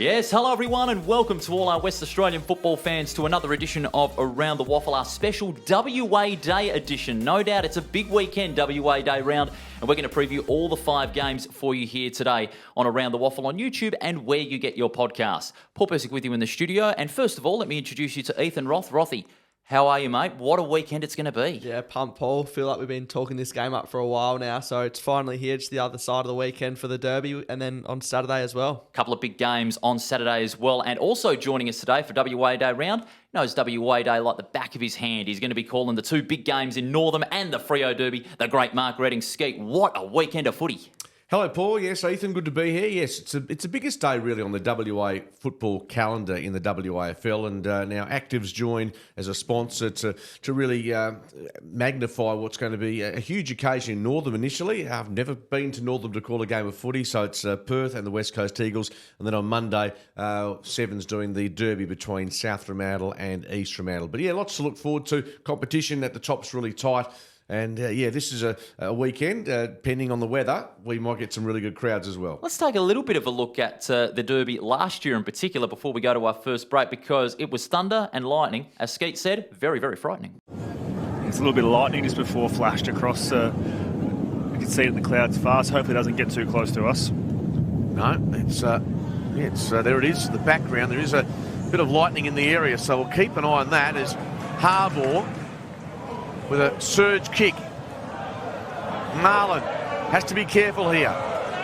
Yes, hello everyone and welcome to all our West Australian football fans to another edition of Around the Waffle, our special WA Day edition. No doubt it's a big weekend, WA Day round, and we're going to preview all the 5 games for you here today on Around the Waffle on YouTube and where you get your podcasts. Paul Persick with you in the studio, and first of all, let me introduce you to Ethan Roth. Rothy, how are you, mate? What a weekend it's going to be. Yeah, pumped, Paul. Feel like we've been talking this game up for a while now, so it's finally here. It's the other side of the weekend for the Derby, and then on Saturday as well. A couple of big games on Saturday as well, and also joining us today for WA Day round, knows WA Day like the back of his hand. He's going to be calling the 2 big games in Northam and the Freo Derby, the great Mark Redding. Skeet, what a weekend of footy. Hello, Paul. Yes, Ethan, good to be here. Yes, it's the biggest day really on the WA football calendar in the WAFL, and now Active's joined as a sponsor to really magnify what's going to be a huge occasion in Northam initially. I've never been to Northam to call a game of footy, so it's Perth and the West Coast Eagles, and then on Monday, Seven's doing the derby between South Fremantle and East Fremantle. But yeah, lots to look forward to. Competition at the top's really tight. And this is a weekend, depending on the weather, we might get some really good crowds as well. Let's take a little bit of a look at the Derby last year in particular before we go to our first break, because it was thunder and lightning, as Skeet said, very, very frightening. It's a little bit of lightning just before flashed across. You can see it in the clouds fast. Hopefully it doesn't get too close to us. No, it's there it is, the background. There is a bit of lightning in the area, so we'll keep an eye on that as Harbour with a surge kick. Marlon has to be careful here.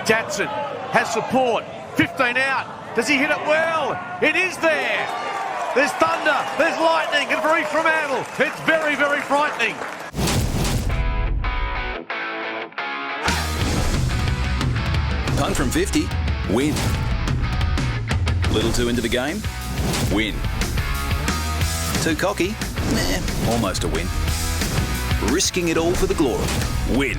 Jackson has support. 15 out. Does he hit it well? It is there. There's thunder. There's lightning. And for East Fremantle, it's very, very frightening. Punt from 50. Win. Little too into the game. Win. Too cocky. Almost a win. Risking it all for the glory. Win.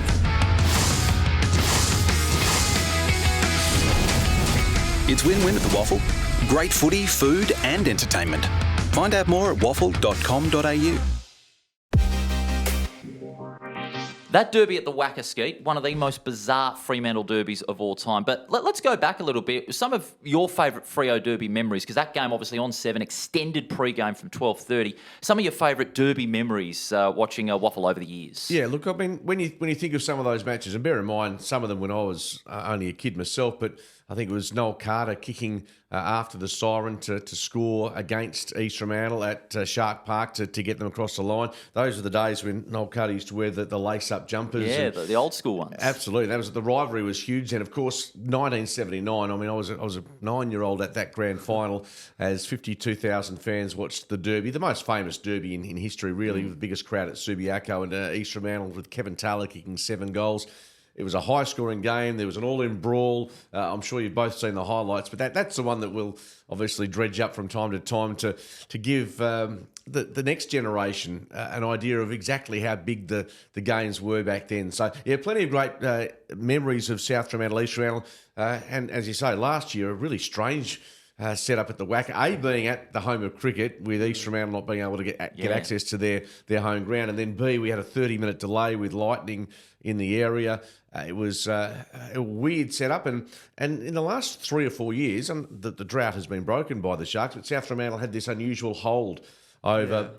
It's win-win at the Waffle. Great footy, food and entertainment. Find out more at waffle.com.au. That derby at the Wacker, Skeet, one of the most bizarre Fremantle derbies of all time. But let's go back a little bit. Some of your favourite Freo derby memories, because that game obviously on 7, extended pre-game from 12:30. Some of your favourite derby memories watching Waffle over the years. Yeah, look, I mean, when you think of some of those matches, and bear in mind, some of them when I was only a kid myself, but I think it was Noel Carter kicking after the siren to score against East Fremantle at Shark Park to get them across the line. Those were the days when Noel Carter used to wear the lace-up jumpers. Yeah, the old school ones. Absolutely. The rivalry was huge. And, of course, 1979, I mean, I was a 9-year-old at that grand final as 52,000 fans watched the derby, the most famous derby in history, really, with the biggest crowd at Subiaco, and East Fremantle with Kevin Taylor kicking 7 goals. It was a high-scoring game. There was an all-in brawl. I'm sure you've both seen the highlights, but that's the one that we'll obviously dredge up from time to time to give the next generation an idea of exactly how big the games were back then. So, yeah, plenty of great memories of South Fremantle, East Fremantle, and as you say, last year, a really strange set up at the Wacker, A, being at the home of cricket, with East Fremantle not being able to get access to their home ground, and then B, we had a 30-minute delay with lightning in the area. It was a weird setup, and in the last 3 or 4 years, and the drought has been broken by the Sharks, but South Fremantle had this unusual hold over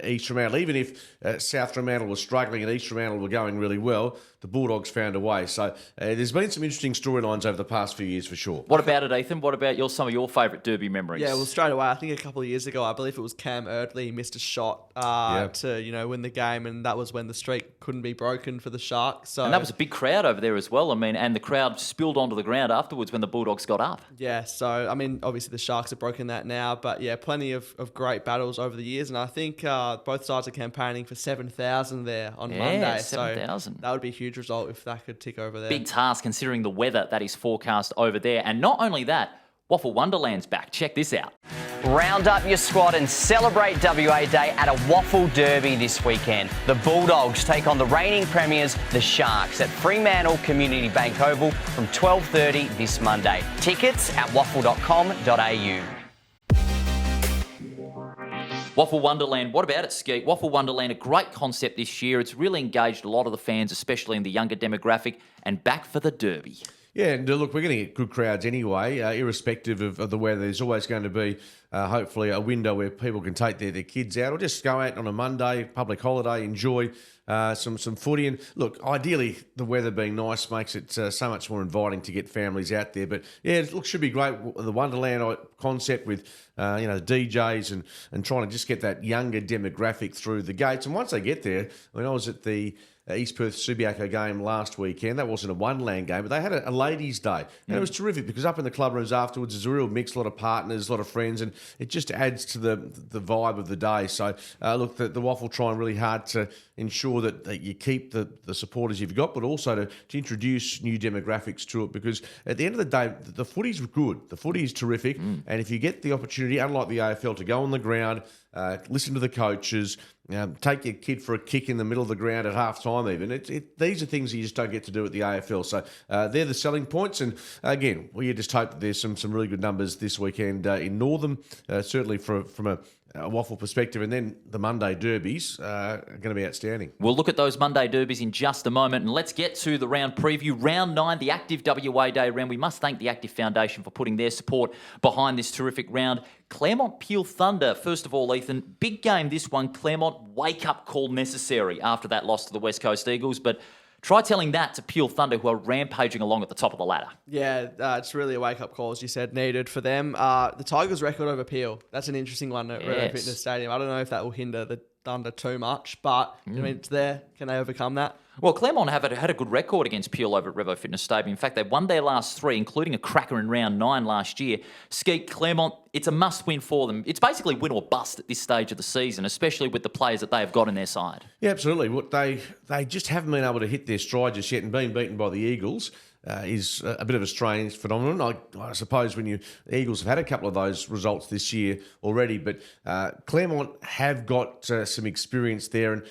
East Fremantle. Even if South Fremantle was struggling and East Fremantle were going really well, the Bulldogs found a way. So there's been some interesting storylines over the past few years for sure. What about it, Ethan? What about some of your favourite derby memories? Yeah, well, straight away, I think a couple of years ago, I believe it was Cam Erdley missed a shot to win the game, and that was when the streak couldn't be broken for the Sharks. So, and that was a big crowd over there as well. I mean, and the crowd spilled onto the ground afterwards when the Bulldogs got up. Yeah, so, I mean, obviously the Sharks have broken that now, but yeah, plenty of great battles over the years, and I think both sides are campaigning for 7,000 there on Monday. 7,000. So that would be a huge result if that could tick over there. Big task considering the weather that is forecast over there. And not only that, Waffle Wonderland's back. Check this out. Round up your squad and celebrate WA Day at a Waffle Derby this weekend. The Bulldogs take on the reigning premiers, the Sharks, at Fremantle Community Bank Oval from 12:30 this Monday. Tickets at waffle.com.au. Waffle Wonderland, what about it, Skeet? Waffle Wonderland, a great concept this year. It's really engaged a lot of the fans, especially in the younger demographic, and back for the Derby. Yeah, and look, we're going to get good crowds anyway, irrespective of the weather. There's always going to be, hopefully, a window where people can take their kids out or just go out on a Monday, public holiday, enjoy some footy. And look, ideally, the weather being nice makes it so much more inviting to get families out there. But yeah, it should be great. The Wonderland concept with the DJs and trying to just get that younger demographic through the gates. And once they get there, I mean, I was at the East Perth Subiaco game last weekend. That wasn't a Wonderland game, but they had a ladies' day. And it was terrific because up in the club rooms afterwards, there's a real mix, a lot of partners, a lot of friends, and it just adds to the vibe of the day. So, look, the WAFL trying really hard to ensure that you keep the supporters you've got, but also to introduce new demographics to it, because at the end of the day, the footy's good. The footy is terrific, and if you get the opportunity, unlike the AFL, to go on the ground, listen to the coaches, take your kid for a kick in the middle of the ground at half time even. These are things that you just don't get to do at the AFL. So they're the selling points. And again, we just hope that there's some really good numbers this weekend in Northam, certainly from a WAFL perspective, and then the Monday Derbies are going to be outstanding. We'll look at those Monday Derbies in just a moment, and let's get to the round preview. Round 9, the Active WA Day round. We must thank the Active Foundation for putting their support behind this terrific round. Claremont Peel Thunder. First of all, Ethan, big game this one. Claremont, wake-up call necessary after that loss to the West Coast Eagles, but try telling that to Peel Thunder, who are rampaging along at the top of the ladder. Yeah, it's really a wake-up call, as you said, needed for them. The Tigers' record over Peel, that's an interesting one at Revo Fitness Stadium. I don't know if that will hinder the Thunder too much, but I mean, it's there. Can they overcome that? Well, Claremont had a good record against Peel over at Revo Fitness Stadium. In fact, they won their last 3, including a cracker in round 9 last year. Skeet, Claremont, it's a must-win for them. It's basically win or bust at this stage of the season, especially with the players that they have got in their side. Yeah, absolutely. What they just haven't been able to hit their stride just yet, and being beaten by the Eagles is a bit of a strange phenomenon. I suppose when the Eagles have had a couple of those results this year already, but Claremont have got some experience there,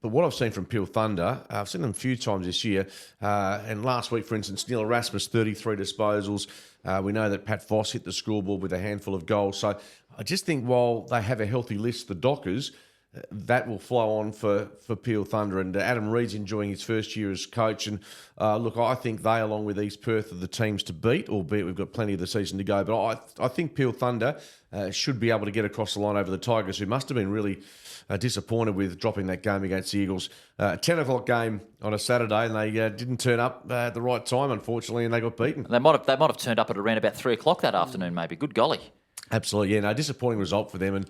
but what I've seen from Peel Thunder, I've seen them a few times this year, and last week, for instance, Neil Erasmus, 33 disposals. We know that Pat Voss hit the scoreboard with a handful of goals. So I just think while they have a healthy list, the Dockers, that will flow on for Peel Thunder. And Adam Reid's enjoying his first year as coach. And look, I think they, along with East Perth, are the teams to beat, albeit we've got plenty of the season to go. But I think Peel Thunder should be able to get across the line over the Tigers, who must have been really disappointed with dropping that game against the Eagles. 10 o'clock game on a Saturday, and they didn't turn up at the right time, unfortunately, and they got beaten. They might have turned up at around about 3 o'clock that afternoon, maybe. Good golly. Absolutely, yeah. No, disappointing result for them. And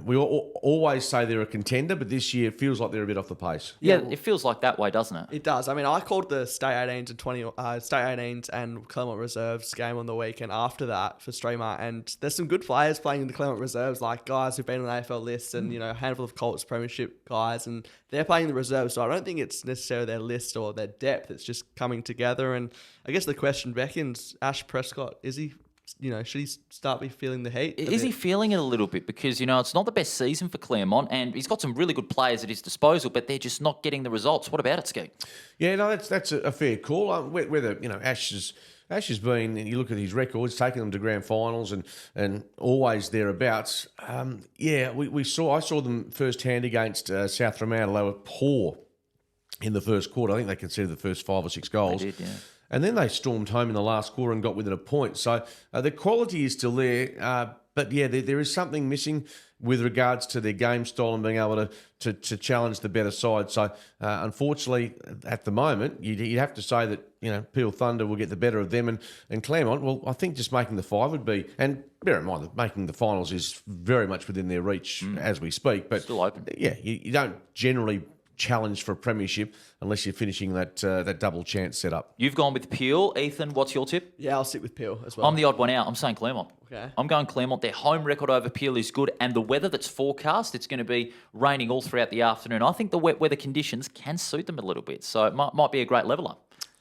we always say they're a contender, but this year it feels like they're a bit off the pace. Yeah, it feels like that way, doesn't it? It does. I mean, I called the State 18s and State 18s and Claremont Reserves game on the weekend after that for Streamer, and there's some good players playing in the Claremont Reserves, like guys who've been on the AFL lists and a handful of Colts Premiership guys, and they're playing the reserves. So I don't think it's necessarily their list or their depth. It's just coming together. And I guess the question beckons: Ash Prescott, is he? Should he start be feeling the heat? Is he feeling it a little bit? Because, it's not the best season for Claremont, and he's got some really good players at his disposal, but they're just not getting the results. What about it, Skeet? Yeah, no, that's a fair call. Whether, Ash has been, and you look at his records, taking them to grand finals and always thereabouts. I saw them firsthand against South Fremantle. They were poor in the first quarter. I think they conceded the first 5 or 6 goals. They did, yeah. And then they stormed home in the last quarter and got within a point. So the quality is still there. But yeah, there is something missing with regards to their game style and being able to challenge the better side. So unfortunately, at the moment, you'd have to say that Peel Thunder will get the better of them, and Claremont. Well, I think just making the 5 would be, and bear in mind that making the finals is very much within their reach as we speak. But still open. Yeah, you don't generally challenge for a premiership unless you're finishing that double chance setup. You've gone with Peel. Ethan, what's your tip? Yeah, I'll stick with Peel as well. I'm the odd one out. I'm saying Claremont. Okay. I'm going Claremont. Their home record over Peel is good, and the weather that's forecast, it's going to be raining all throughout the afternoon. I think the wet weather conditions can suit them a little bit, so it might be a great leveller.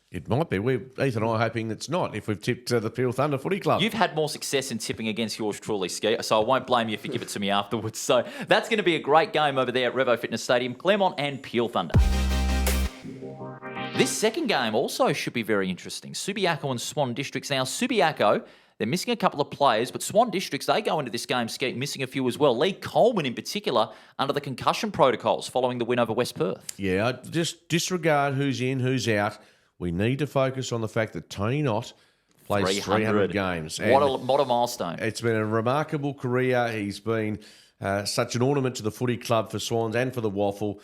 It might be. Ethan and I are hoping it's not, if we've tipped the Peel Thunder Footy Club. You've had more success in tipping against yours truly, Ski, so I won't blame you if you give it to me afterwards. So that's going to be a great game over there at Revo Fitness Stadium, Claremont and Peel Thunder. This second game also should be very interesting. Subiaco and Swan Districts. Now, Subiaco, they're missing a couple of players, but Swan Districts, they go into this game missing a few as well. Lee Coleman in particular under the concussion protocols following the win over West Perth. Yeah, just disregard who's in, who's out. we need to focus on the fact that Tony Knott plays 300 games. What a milestone. It's been a remarkable career. He's been such an ornament to the footy club for Swans and for the WAFL.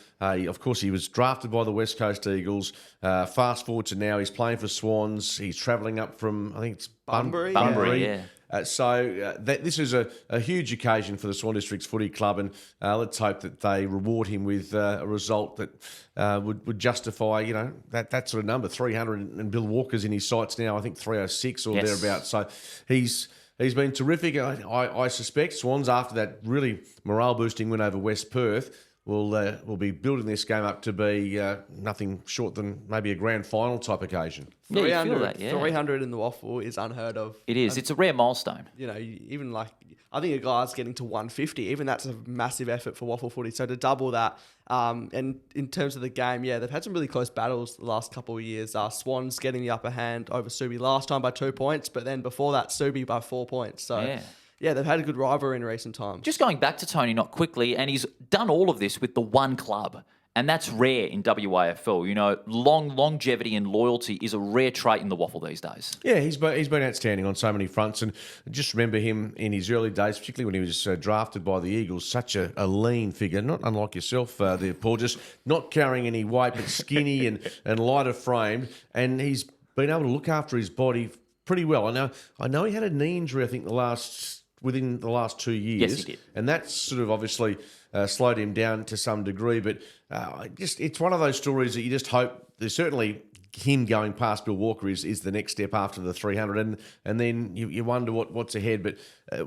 Of course, he was drafted by the West Coast Eagles. Fast forward to now, he's playing for Swans. He's travelling up from, I think it's Bunbury. Bunbury, yeah. This is a huge occasion for the Swan Districts Footy Club, and let's hope that they reward him with a result that would justify, that sort of number. 300, and Bill Walker's in his sights now, I think 306 or thereabouts. So he's been terrific. I suspect Swans, after that really morale-boosting win over West Perth, will be building this game up to be nothing short than maybe a grand final type occasion. Yeah, you feel that, yeah. 300 in the WAFL is unheard of. It is. It's a rare milestone. Even I think a guy's getting to 150. Even that's a massive effort for WAFL footy. So to double that, and in terms of the game, they've had some really close battles the last couple of years. Swans getting the upper hand over Subi last time by 2 points, but then before that, Subi by 4 points. So yeah, they've had a good rivalry in recent times. Just going back to Tony Knott quickly, and he's done all of this with the one club. And that's rare in WAFL. Longevity and loyalty is a rare trait in the WAFL these days. Yeah, he's been outstanding on so many fronts. And just remember him in his early days, particularly when he was drafted by the Eagles, such a lean figure, not unlike yourself there, Paul, just not carrying any weight, but skinny and lighter framed. And he's been able to look after his body pretty well. I know he had a knee injury, I think, within the last 2 years. Yes, he did. And that's sort of obviously slowed him down to some degree. But it's one of those stories that you just hope. There's certainly him going past Bill Walker is the next step after the 300. And then you wonder what's ahead. But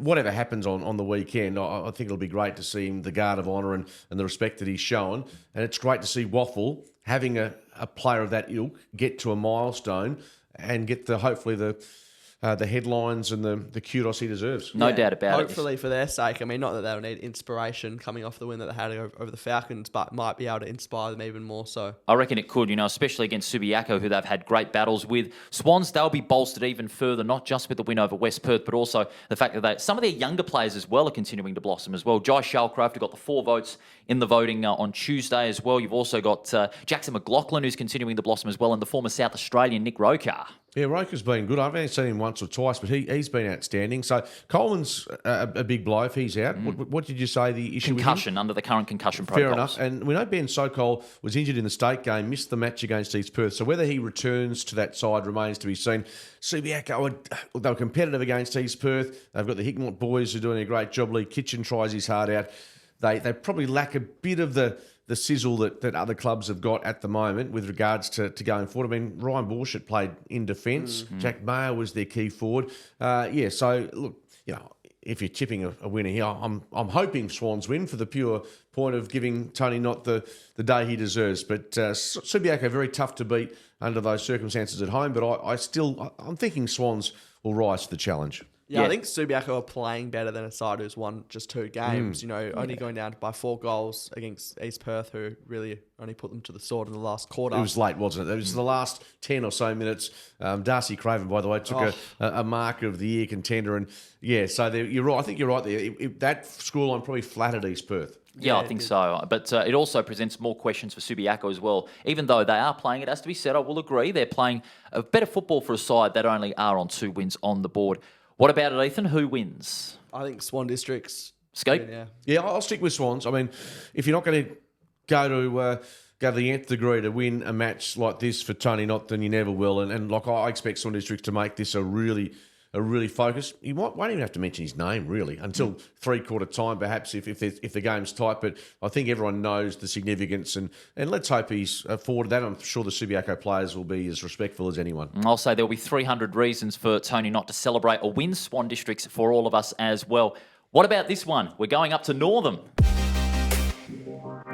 whatever happens on the weekend, I think it'll be great to see him, the guard of honour and the respect that he's shown. And it's great to see WAFL having a player of that ilk get to a milestone and get hopefully the headlines and the kudos he deserves. No doubt about it. Hopefully for their sake. I mean, not that they'll need inspiration coming off the win that they had over the Falcons, but might be able to inspire them even more so. I reckon it could, especially against Subiaco, who they've had great battles with. Swans, they'll be bolstered even further, not just with the win over West Perth, but also the fact that some of their younger players as well are continuing to blossom as well. Jai Shalcroft, who got the 4 votes in the voting on Tuesday as well. You've also got Jackson McLaughlin, who's continuing to blossom as well, and the former South Australian Nick Rokar. Yeah, Roker's been good. I've only seen him once or twice, but he's been outstanding. So Coleman's a big blow if he's out. What did you say the issue concussion, under the current concussion protocols. Fair enough. And we know Ben Sokol was injured in the state game, missed the match against East Perth. So whether he returns to that side remains to be seen. Subiaco, they were competitive against East Perth. They've got the Hickmont boys who are doing a great job. Lee Kitchen tries his heart out. They probably lack a bit of the sizzle that other clubs have got at the moment with regards to going forward. I mean, Ryan Borshett played in defence. Jack Mayer was their key forward. So, look, if you're tipping a winner here, I'm hoping Swans win for the pure point of giving Tony Knott the day he deserves. But Subiaco, very tough to beat under those circumstances at home. But I'm thinking Swans will rise to the challenge. Yeah, I think Subiaco are playing better than a side who's won just 2 games. Only going down by 4 goals against East Perth, who really only put them to the sword in the last quarter. It was late, wasn't it? It was the last 10 or so minutes. Darcy Craven, by the way, took a mark of the year contender. And so you're right. I think you're right there. That scoreline probably flattered East Perth. Yeah, I think so. But it also presents more questions for Subiaco as well. Even though they are playing, it has to be said, I will agree, they're playing a better football for a side that only are on 2 wins on the board. What about it, Ethan? Who wins? I think Swan Districts. Scope? Yeah, I'll stick with Swans. I mean, if you're not going to go to the nth degree to win a match like this for Tony Knott, then you never will. And I expect Swan Districts to make this a really focused. You won't even have to mention his name, really, until 3/4 time, perhaps, if the game's tight. But I think everyone knows the significance, and let's hope he's forwarded that. I'm sure the Subiaco players will be as respectful as anyone. I'll say there'll be 300 reasons for Tony Knott to celebrate a win, Swan Districts, for all of us as well. What about this one? We're going up to Northam.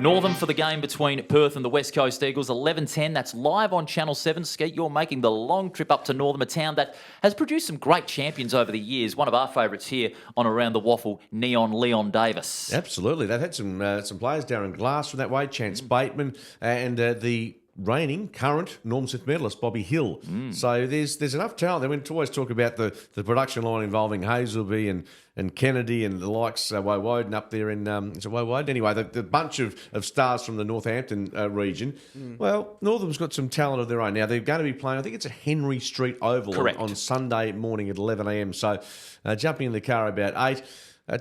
Northam for the game between Perth and the West Coast Eagles, 11:10. That's live on Channel 7. Skeet, you're making the long trip up to Northam, a town that has produced some great champions over the years. One of our favourites here on Around the WAFL, Neon Leon Davis. Absolutely. They've had some players, Darren Glass from that way, Chance Bateman, and the reigning current Norm Smith medalist Bobby Hill. So there's enough talent. They went to always talk about the production line involving Hazelby and Kennedy and the likes, Woden up there in, is it Woden? Anyway, the bunch of stars from the Northampton region. Well, Northam's got some talent of their own. Now, they're going to be playing, I think it's a Henry Street Oval on Sunday morning at 11 a.m. So jumping in the car about 8.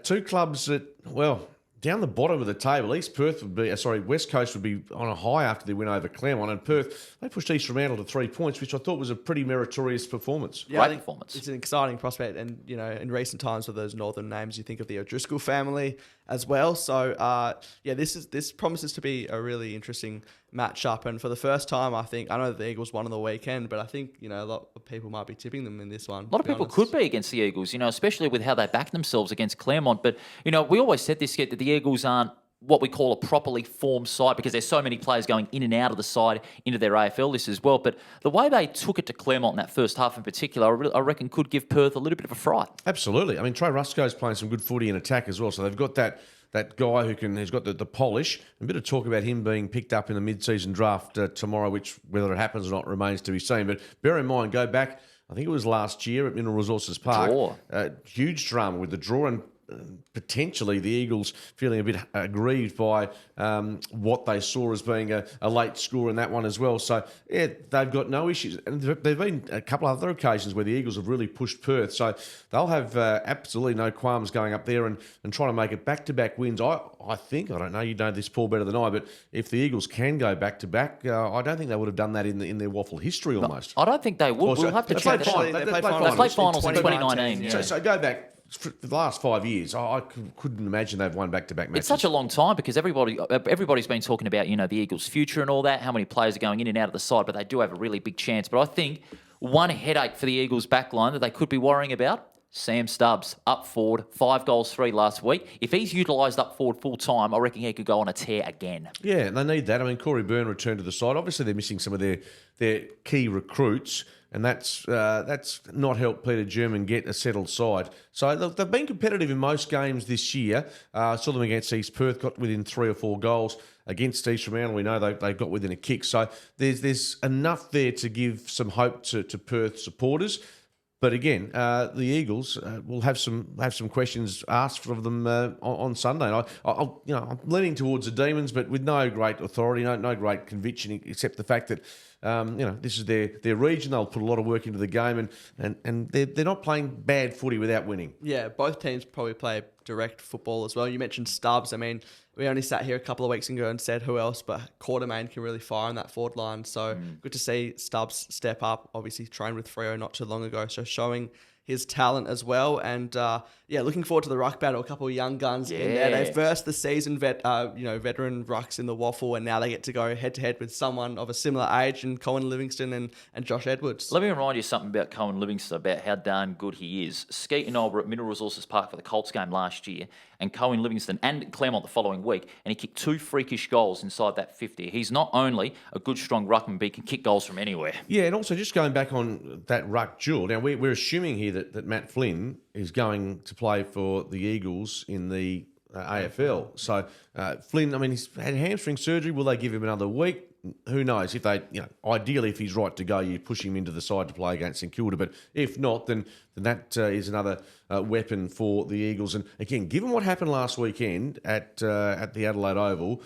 Two clubs that, well, down the bottom of the table, West Coast would be on a high after they win over Claremont, and Perth, they pushed East Fremantle to 3 points, which I thought was a pretty meritorious performance. Yeah, Great performance. It's an exciting prospect, and in recent times with those northern names, you think of the O'Driscoll family as well. So this promises to be a really interesting matchup, and for the first time, I know that the Eagles won on the weekend, but I think a lot of people might be tipping them in this one. A lot of people could be against the Eagles, especially with how they backed themselves against Claremont. But we always said this, that the Eagles aren't what we call a properly formed side because there's so many players going in and out of the side into their AFL list as well. But the way they took it to Claremont in that first half in particular, I reckon could give Perth a little bit of a fright. Absolutely. I mean, Trey Rusco's playing some good footy in attack as well, so they've got that guy who's got the polish. A bit of talk about him being picked up in the mid-season draft tomorrow, which whether it happens or not remains to be seen. But bear in mind, go back, I think it was last year at Mineral Resources Park. Huge drama with the draw, and potentially the Eagles feeling a bit aggrieved by what they saw as being a late score in that one as well. So, yeah, they've got no issues. And there have been a couple of other occasions where the Eagles have really pushed Perth. So they'll have absolutely no qualms going up there and trying to make it back-to-back wins. I think, I don't know, you know this, Paul, better than I, but if the Eagles can go back-to-back, I don't think they would have done that in their WAFL history almost. I don't think they would. We'll have to check that out. They played finals in 2019. Yeah. So go back. For the last 5 years, I couldn't imagine they've won back-to-back matches. It's such a long time because everybody's been talking about, the Eagles' future and all that, how many players are going in and out of the side, but they do have a really big chance. But I think one headache for the Eagles' backline that they could be worrying about, Sam Stubbs, up forward, 5 goals, 3 last week. If he's utilised up forward full time, I reckon he could go on a tear again. Yeah, and they need that. I mean, Corey Byrne returned to the side. Obviously, they're missing some of their key recruits, and that's not helped Peter German get a settled side. So they've been competitive in most games this year. Saw them against East Perth, got within 3 or 4 goals. Against East Fremantle, we know they got within a kick. So there's enough there to give some hope to Perth supporters. But again, the Eagles will have some questions asked of them on Sunday. And I'm leaning towards the Demons, but with no great authority, no great conviction, except the fact that this is their region. They'll put a lot of work into the game, and they're not playing bad footy without winning. Yeah, both teams probably play direct football as well. You mentioned Stubbs. I mean, we only sat here a couple of weeks ago and said who else, but Quartermain can really fire on that forward line. So good to see Stubbs step up. Obviously trained with Freo not too long ago, so showing his talent as well. And looking forward to the ruck battle. A couple of young guns in there. They've versed the seasoned veteran rucks in the WAFL, and now they get to go head to head with someone of a similar age, and Cohen Livingston and Josh Edwards. Let me remind you something about Cohen Livingston, about how darn good he is. Skeet and I were at Mineral Resources Park for the Colts game last year, and Cohen Livingston and Claremont the following week, and he kicked 2 freakish goals inside that 50. He's not only a good, strong ruckman, but he can kick goals from anywhere. Yeah, and also just going back on that ruck duel, now we're assuming here that Matt Flynn is going to play for the Eagles in the AFL. So Flynn, I mean, he's had hamstring surgery. Will they give him another week? Who knows? If they, ideally, if he's right to go, you push him into the side to play against St Kilda. But if not, then that is another weapon for the Eagles. And again, given what happened last weekend at the Adelaide Oval,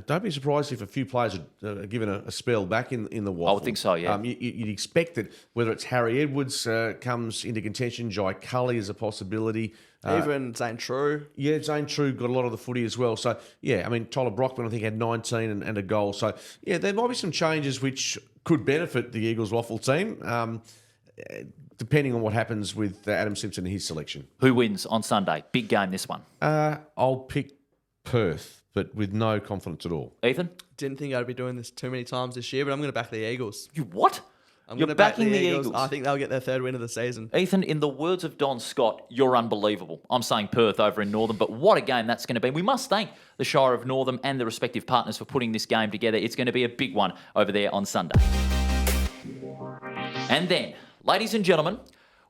don't be surprised if a few players are given a spell back in the WAFL. I would think so, yeah. You'd expect that whether it's Harry Edwards comes into contention, Jai Cully is a possibility. Even Zane True. Yeah, Zane True got a lot of the footy as well. So, yeah, I mean, Tyler Brockman, I think, had 19 and a goal. So, yeah, there might be some changes which could benefit the Eagles WAFL team, depending on what happens with Adam Simpson and his selection. Who wins on Sunday? Big game, this one. I'll pick Perth, but with no confidence at all. Ethan? Didn't think I'd be doing this too many times this year, but I'm going to back the Eagles. You what? You're backing the Eagles. I think they'll get their 3rd win of the season. Ethan, in the words of Don Scott, you're unbelievable. I'm saying Perth over in Northern, but what a game that's going to be. We must thank the Shire of Northern and the respective partners for putting this game together. It's going to be a big one over there on Sunday. And then, ladies and gentlemen,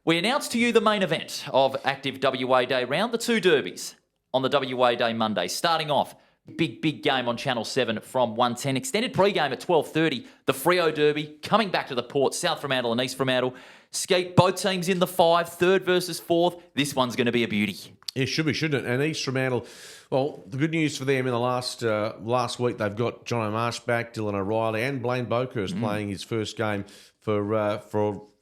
we announce to you the main event of Active WA Day round, the 2 derbies on the WA Day Monday. Starting off, Big game on Channel 7 from 1:10. Extended pre-game at 12:30. The Freo Derby coming back to the Port. South Fremantle and East Fremantle. Skeet, both teams in the 5, third versus fourth. This one's going to be a beauty. It should be, shouldn't it? And East Fremantle, well, the good news for them in the last week, they've got John O'Marsh back, Dylan O'Reilly, and Blaine Boakhurst playing his first game for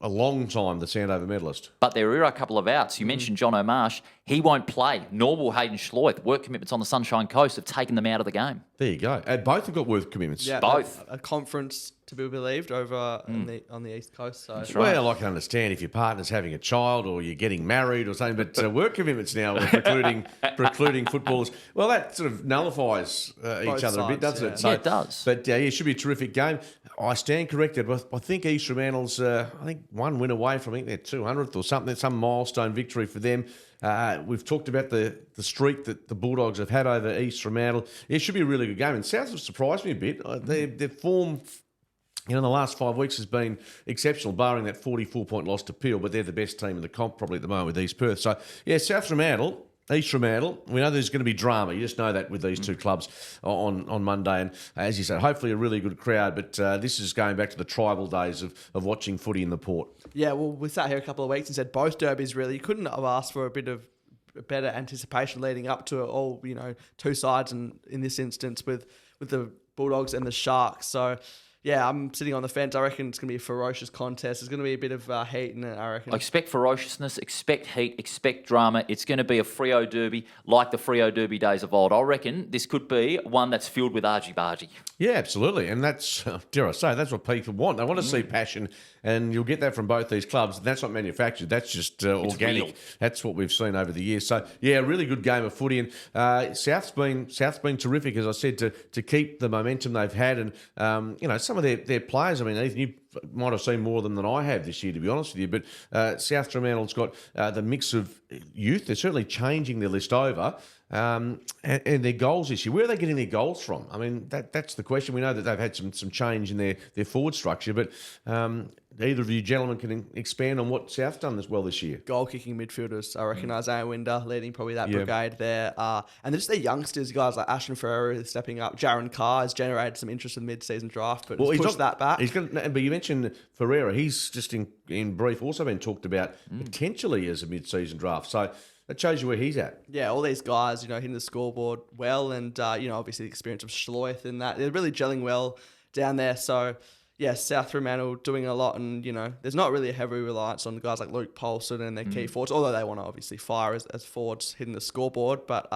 a long time, the Sandover medalist. But there are a couple of outs. You mentioned John O'Marsh. He won't play, nor will Hayden Schloith. Work commitments on the Sunshine Coast have taken them out of the game. There you go. Both have got work commitments. Yeah, Both. A conference, to be believed, over on the East Coast. So. Well, I can understand if your partner's having a child or you're getting married or something, but work commitments now are precluding footballers. Well, that sort of nullifies each other a bit, doesn't it? So, yeah, it does. But it should be a terrific game. I stand corrected. I think East Fremantle's, one win away from, their 200th or something, some milestone victory for them. We've talked about the streak that the Bulldogs have had over East Fremantle. It should be a really good game. And South have surprised me a bit. Their form, in the last 5 weeks has been exceptional, barring that 44-point loss to Peel, but they're the best team in the comp probably at the moment with East Perth. So, yeah, South Fremantle, East Fremantle, we know there's going to be drama. You just know that with these two clubs on Monday. And as you said, hopefully a really good crowd. But this is going back to the tribal days of watching footy in the Port. Yeah, well, we sat here a couple of weeks and said both derbies really, you couldn't have asked for a bit of better anticipation leading up to it all, two sides, and in this instance with the Bulldogs and the Sharks. So, yeah, I'm sitting on the fence. I reckon it's going to be a ferocious contest. There's going to be a bit of heat in it, I reckon. Expect ferociousness, expect heat, expect drama. It's going to be a Freo Derby like the Freo Derby days of old. I reckon this could be one that's filled with argy-bargy. Yeah, absolutely. And that's, dare I say, that's what people want. They want to see passion, and you'll get that from both these clubs. That's not manufactured. That's just organic. Real. That's what we've seen over the years. So, yeah, a really good game of footy. And South's been terrific, as I said, to keep the momentum they've had. And, some of their players, Ethan, you might have seen more of them than I have this year, to be honest with you. But South Fremantle's got the mix of youth. They're certainly changing their list over. And their goals this year. Where are they getting their goals from? That's the question. We know that they've had some change in their forward structure, but either of you gentlemen can expand on what South's done as well this year. Goal-kicking midfielders, I reckon. Isaiah Winder leading probably that brigade there. And just their youngsters, guys like Ashton Ferreira is stepping up. Jaron Carr has generated some interest in the mid-season draft, but he's pushed that back. But you mentioned Ferreira. He's just in brief also been talked about potentially as a mid-season draft. So that shows you where he's at. Yeah, all these guys, hitting the scoreboard well, and obviously the experience of Schloith and that. They're really gelling well down there. So, yeah, South Fremantle doing a lot, and, there's not really a heavy reliance on guys like Luke Paulson and their key forwards, although they want to obviously fire as forwards hitting the scoreboard. But,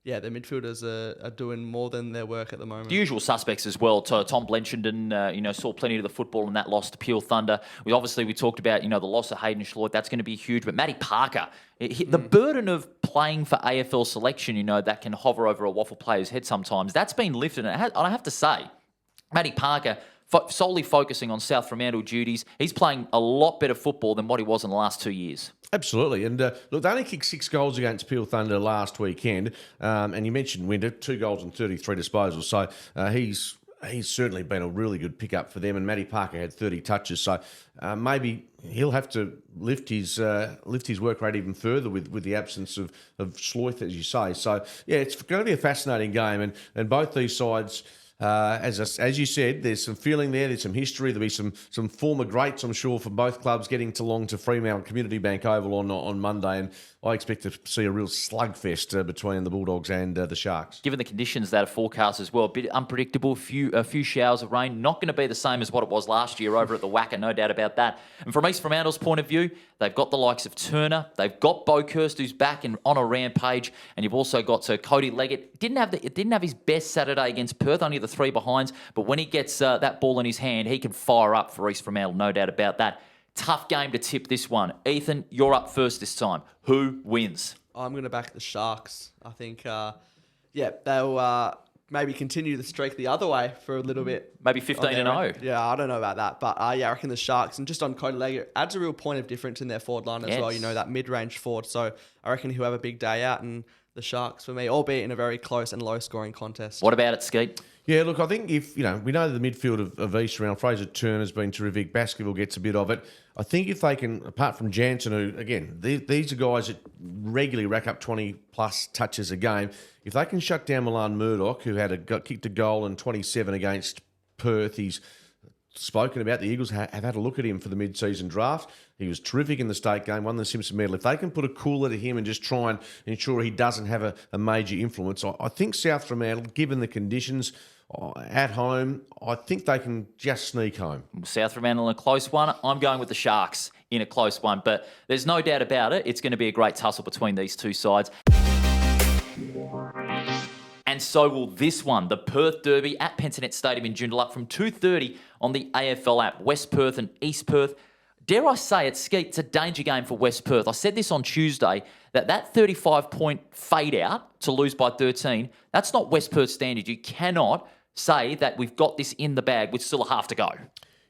yeah, the midfielders are doing more than their work at the moment. The usual suspects as well. Tom Blenchenden, saw plenty of the football in that loss to Peel Thunder. We talked about, the loss of Hayden Schloith. That's going to be huge. But Matty Parker, the burden of playing for AFL selection, that can hover over a WAFL player's head sometimes, that's been lifted. And I have to say, Matty Parker, solely focusing on South Fremantle duties, he's playing a lot better football than what he was in the last 2 years. Absolutely. And look, they only kicked 6 goals against Peel Thunder last weekend. And you mentioned Winder, 2 goals and 33 disposals. So he's certainly been a really good pickup for them. And Matty Parker had 30 touches. So maybe he'll have to lift his work rate even further with the absence of Schloith, as you say. So, yeah, it's going to be a fascinating game. And both these sides... as you said, there's some feeling there. There's some history. There'll be some former greats, I'm sure, from both clubs getting along to Fremantle Community Bank Oval on Monday. And I expect to see a real slugfest between the Bulldogs and the Sharks. Given the conditions that are forecast as well, a bit unpredictable, a few showers of rain, not going to be the same as what it was last year over at the Wacker, no doubt about that. And from East Fremantle's point of view, they've got the likes of Turner, they've got Boakhurst, who's back and on a rampage, and you've also got Cody Leggett. Didn't have his best Saturday against Perth, only the 3 behinds, but when he gets that ball in his hand, he can fire up for East Fremantle, no doubt about that. Tough game to tip this one. Ethan, you're up first this time. Who wins? I'm going to back the Sharks. I think, they'll maybe continue the streak the other way for a little bit. Maybe 15-0. Yeah, I don't know about that. But, I reckon the Sharks, and just on Cody Leggett, adds a real point of difference in their forward line as well. That mid-range forward. So I reckon he'll have a big day out, and the Sharks for me, albeit in a very close and low-scoring contest. What about it, Skeet? Yeah, look, I think if, we know the midfield of East around Fraser Turner's been terrific. Baskerville gets a bit of it. I think if they can, apart from Jansen, who, again, these are guys that regularly rack up 20-plus touches a game. If they can shut down Milan Murdoch, who kicked a goal in 27 against Perth, he's spoken about. The Eagles have had a look at him for the mid-season draft. He was terrific in the state game, won the Simpson medal. If they can put a cooler to him and just try and ensure he doesn't have a major influence, I think South Fremantle, given the conditions at home, I think they can just sneak home. South Fremantle in a close one. I'm going with the Sharks in a close one, but there's no doubt about it. It's going to be a great tussle between these two sides. And so will this one, the Perth Derby at Pensionet Stadium in Joondalup from 2:30 on the AFL app. West Perth and East Perth. Dare I say it, Skeet, it's a danger game for West Perth. I said this on Tuesday, that 35-point fade out to lose by 13, that's not West Perth standard. You cannot say that we've got this in the bag with still a half to go.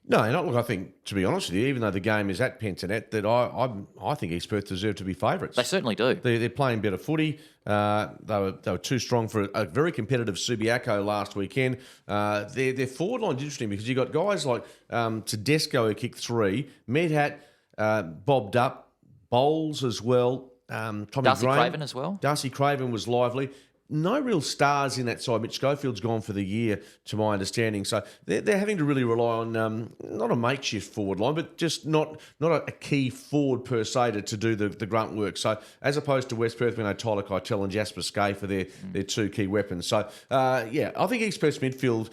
No, not look. I think, to be honest with you, even though the game is at Pensionet, that I think East Perth deserve to be favourites. They certainly do. They're playing better footy. They were too strong for a very competitive Subiaco last weekend. Their forward line's interesting because you got guys like Tedesco who kicked 3, Medhat bobbed up, Bowles as well. Darcy Craven as well. Darcy Craven was lively. No real stars in that side. Mitch Schofield's gone for the year, to my understanding. So they're having to really rely on not a makeshift forward line, but just not a key forward per se to do the grunt work. So as opposed to West Perth, we know Tyler Keitel and Jasper Skay for their two key weapons. So I think East Perth's midfield.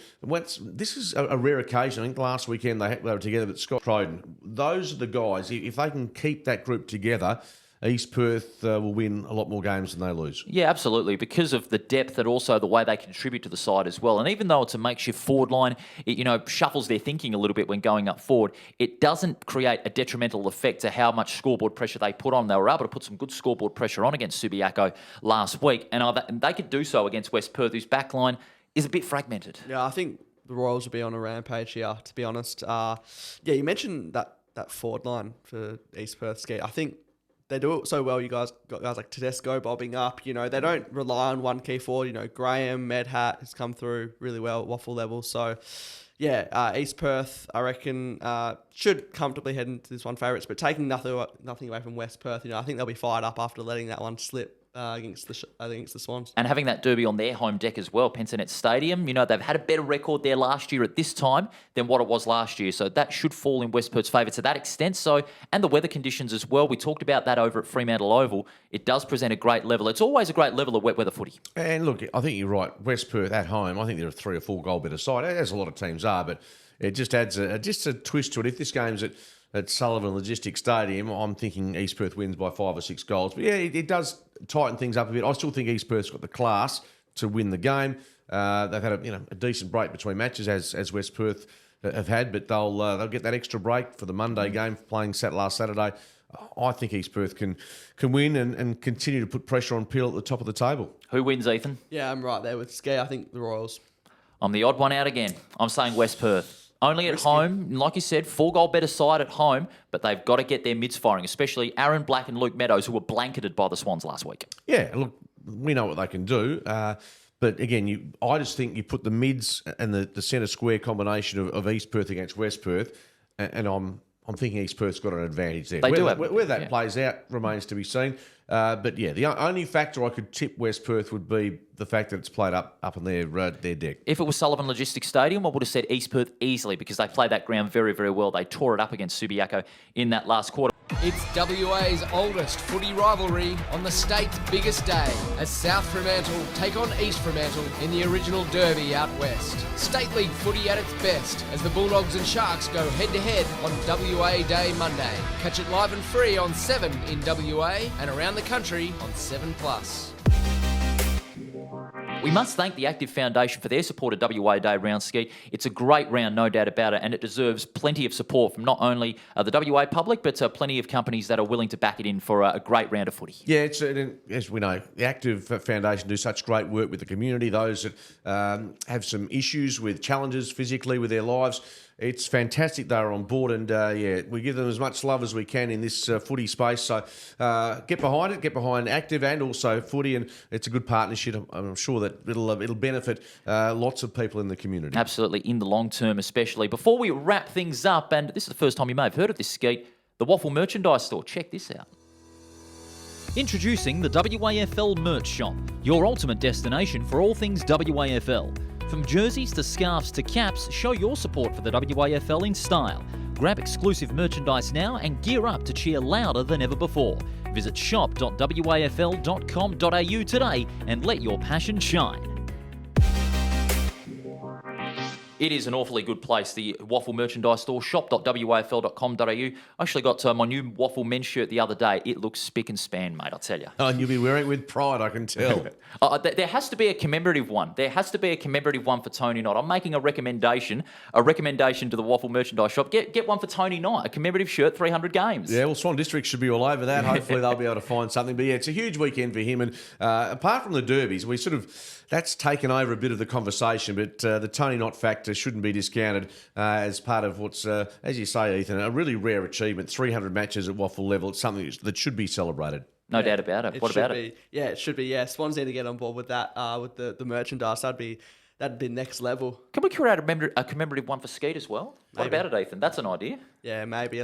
This is a rare occasion. I think last weekend they were together with Scott Croden. Those are the guys. If they can keep that group together, East Perth will win a lot more games than they lose. Yeah, absolutely, because of the depth and also the way they contribute to the side as well. And even though it's a makeshift forward line, it shuffles their thinking a little bit when going up forward. It doesn't create a detrimental effect to how much scoreboard pressure they put on. They were able to put some good scoreboard pressure on against Subiaco last week, and they could do so against West Perth, whose back line is a bit fragmented. Yeah, I think the Royals will be on a rampage here, to be honest. You mentioned that forward line for East Perth Ski. I think they do it so well. You guys got guys like Tedesco bobbing up. They don't rely on one key forward. Graham, Medhat has come through really well at WAFL level. So, East Perth, I reckon, should comfortably head into this one favourites. But taking nothing away from West Perth, I think they'll be fired up after letting that one slip against the Swans. And having that derby on their home deck as well, Pensionet Stadium. They've had a better record there last year at this time than what it was last year. So that should fall in West Perth's favour to that extent. So, and the weather conditions as well. We talked about that over at Fremantle Oval. It does present a great level. It's always a great level of wet weather footy. And look, I think you're right. West Perth at home, I think they're a 3 or 4 goal better side, as a lot of teams are, but it just adds a twist to it. If this game's at Sullivan Logistics Stadium, I'm thinking East Perth wins by 5 or 6 goals. But it does tighten things up a bit. I still think East Perth's got the class to win the game. They've had a decent break between matches as West Perth have had, but they'll get that extra break for the Monday game playing last Saturday. I think East Perth can win and continue to put pressure on Peel at the top of the table. Who wins, Ethan? Yeah, I'm right there with Ski. I think the Royals. I'm the odd one out again. I'm saying West Perth. Only at home, like you said, 4 goal better side at home, but they've got to get their mids firing, especially Aaron Black and Luke Meadows, who were blanketed by the Swans last week. Yeah, look, we know what they can do. But again, I just think you put the mids and the centre square combination of East Perth against West Perth, and I'm thinking East Perth's got an advantage there. Where that plays out remains to be seen. But the only factor I could tip West Perth would be the fact that it's played up on their deck. If it was Sullivan Logistics Stadium, I would have said East Perth easily because they played that ground very, very well. They tore it up against Subiaco in that last quarter. It's WA's oldest footy rivalry on the state's biggest day as South Fremantle take on East Fremantle in the original Derby out west. State League footy at its best as the Bulldogs and Sharks go head-to-head on WA Day Monday. Catch it live and free on 7 in WA and around the country on 7+. We must thank the Active Foundation for their support of WA Day round, Ski. It's a great round, no doubt about it, and it deserves plenty of support from not only the WA public, but plenty of companies that are willing to back it in for a great round of footy. Yeah, as we know, the Active Foundation do such great work with the community, those that have some issues with challenges physically with their lives. it's fantastic they're on board, and we give them as much love as we can in this footy space. So get behind it, get behind active and also footy, and it's a good partnership. I'm sure that it'll benefit lots of people in the community. Absolutely, in the long term especially. Before we wrap things up, and this is the first time you may have heard of this, Skeet, the WAFL merchandise store. Check this out. Introducing the WAFL Merch Shop, your ultimate destination for all things WAFL. From jerseys to scarves to caps, show your support for the WAFL in style. Grab exclusive merchandise now and gear up to cheer louder than ever before. Visit shop.wafl.com.au today and let your passion shine. It is an awfully good place, the WAFL merchandise store, shop.wafl.com.au. I actually got my new WAFL men's shirt the other day. It looks spick and span, mate, I'll tell you. Oh, and you'll be wearing it with pride, I can tell. There has to be a commemorative one. There has to be a commemorative one for Tony Knott. I'm making a recommendation to the WAFL merchandise shop. Get one for Tony Knott, a commemorative shirt, 300 games. Yeah, well, Swan District should be all over that. Hopefully they'll be able to find something. But yeah, it's a huge weekend for him. And apart from the Derbies, that's taken over a bit of the conversation, but the Tony Knott factor shouldn't be discounted as part of what's, as you say, Ethan, a really rare achievement. 300 matches at WAFL level. It's something that should be celebrated. No doubt about it. What about it? Yeah, it should be. Yeah, Swans need to get on board with that, with the merchandise. That'd be next level. Can we create a commemorative one for Skeet as well? What about it, Ethan? That's an idea. Yeah, maybe.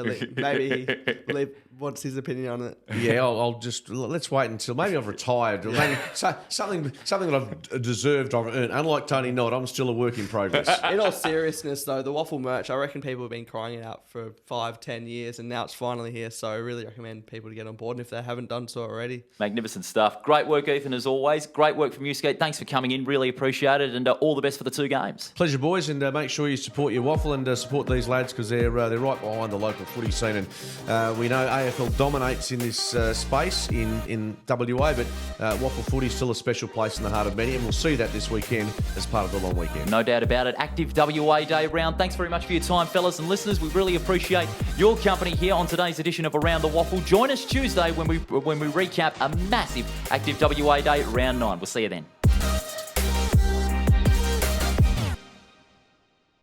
What's his opinion on it? Yeah, I'll just let's wait until maybe I've retired, or maybe something that I've deserved, I've earned. Unlike Tony Knott, I'm still a work in progress. In all seriousness, though, the WAFL merch, I reckon people have been crying it out for 5-10 years, and now it's finally here. So I really recommend people to get on board, and if they haven't done so already. Magnificent stuff. Great work, Ethan, as always. Great work from you, Skeet. Thanks for coming in. Really appreciate it, and all the best for the 2 games. Pleasure, boys, and make sure you support your WAFL and support these lads because they're right behind the local footy scene. And we know AFL dominates in this space in WA, but WAFL footy is still a special place in the heart of many, and we'll see that this weekend as part of the long weekend. No doubt about it. Active WA Day round. Thanks very much for your time, fellas and listeners. We really appreciate your company here on today's edition of Around the WAFL. Join us Tuesday when we recap a massive Active WA Day round 9. We'll see you then.